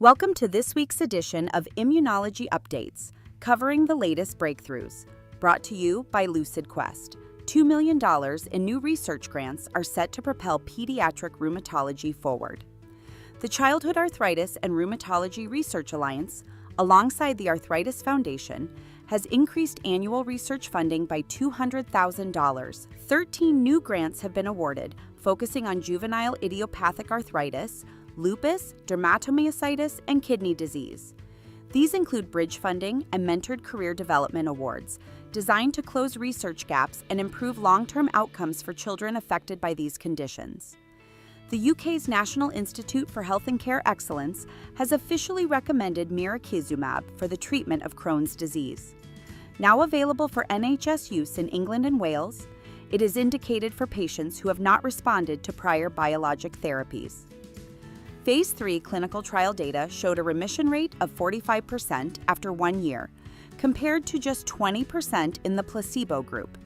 Welcome to this week's edition of Immunology Updates, covering the latest breakthroughs. Brought to you by Lucid Quest. $2 million in new research grants are set to propel pediatric rheumatology forward. The Childhood Arthritis and Rheumatology Research Alliance, alongside the Arthritis Foundation, has increased annual research funding by $200,000. 13 new grants have been awarded, focusing on juvenile idiopathic arthritis, lupus, dermatomyositis, and kidney disease. These include bridge funding and mentored career development awards, designed to close research gaps and improve long-term outcomes for children affected by these conditions. The UK's National Institute for Health and Care Excellence has officially recommended mirikizumab for the treatment of Crohn's disease. Now available for NHS use in England and Wales, it is indicated for patients who have not responded to prior biologic therapies. Phase 3 clinical trial data showed a remission rate of 45% after 1 year, compared to just 20% in the placebo group.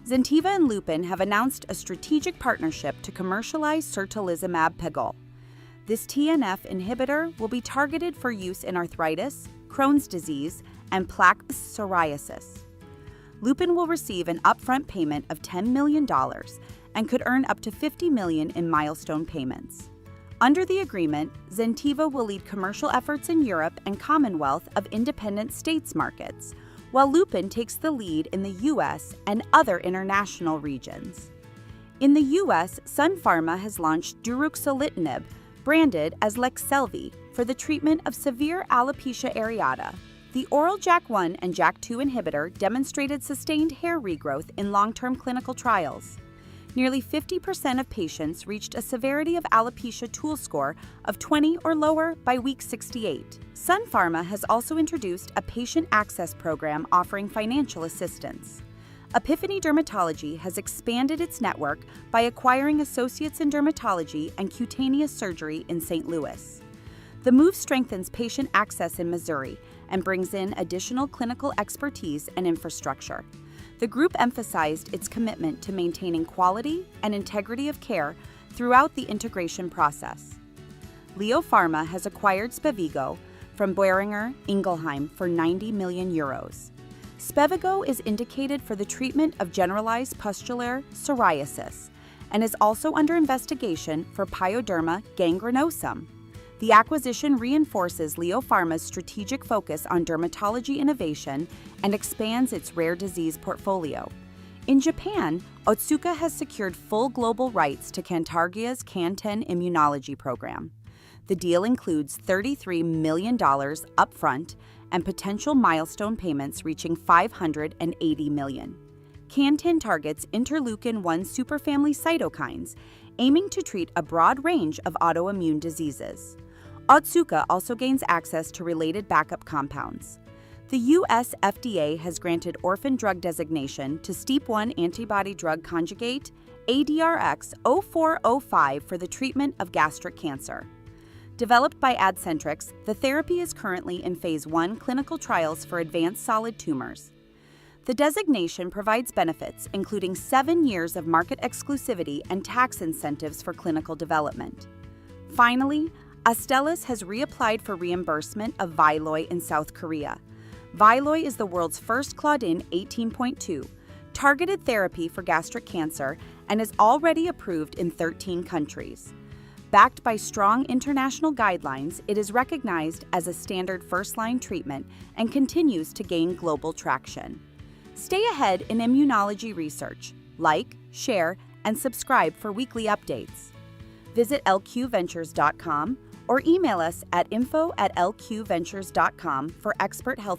Zentiva and Lupin have announced a strategic partnership to commercialize certolizumab pegol. This TNF inhibitor will be targeted for use in arthritis, Crohn's disease, and plaque psoriasis. Lupin will receive an upfront payment of $10 million and could earn up to $50 million in milestone payments. Under the agreement, Zentiva will lead commercial efforts in Europe and Commonwealth of Independent States markets, while Lupin takes the lead in the U.S. and other international regions. In the U.S., Pharma has launched deuruxolitinib, branded as Leqselvi, for the treatment of severe alopecia areata. The oral JAK1 and JAK2 inhibitor demonstrated sustained hair regrowth in long-term clinical trials. Nearly 50% of patients reached a severity of alopecia tool score of 20 or lower by week 68. Pharma has also introduced a patient access program offering financial assistance. Epiphany Dermatology has expanded its network by acquiring associates in dermatology and cutaneous surgery in St. Louis. The move strengthens patient access in Missouri and brings in additional clinical expertise and infrastructure. The group emphasized its commitment to maintaining quality and integrity of care throughout the integration process. Leo Pharma has acquired Spevigo from Boehringer Ingelheim for €90 million. Spevigo is indicated for the treatment of generalized pustular psoriasis and is also under investigation for pyoderma gangrenosum. The acquisition reinforces Leo Pharma's strategic focus on dermatology innovation and expands its rare disease portfolio. In Japan, Otsuka has secured full global rights to Cantargia's CAN10 immunology program. The deal includes $33 million upfront and potential milestone payments reaching $580 million. CAN10 targets interleukin-1 superfamily cytokines, aiming to treat a broad range of autoimmune diseases. Otsuka also gains access to related backup compounds. The U.S. FDA has granted orphan drug designation to STEAP1 antibody-drug conjugate ADRX-0405 for the treatment of gastric cancer. Developed by Adcentrix, the therapy is currently in Phase 1 clinical trials for advanced solid tumors. The designation provides benefits, including 7 years of market exclusivity and tax incentives for clinical development. Finally, Astellas has reapplied for reimbursement of Vyloy in South Korea. Vyloy is the world's first Claudin 18.2 targeted therapy for gastric cancer and is already approved in 13 countries. Backed by strong international guidelines, it is recognized as a standard first-line treatment and continues to gain global traction. Stay ahead in immunology research. Like, share, and subscribe for weekly updates. Visit lqventures.com or email us at info@lqventures.com for expert health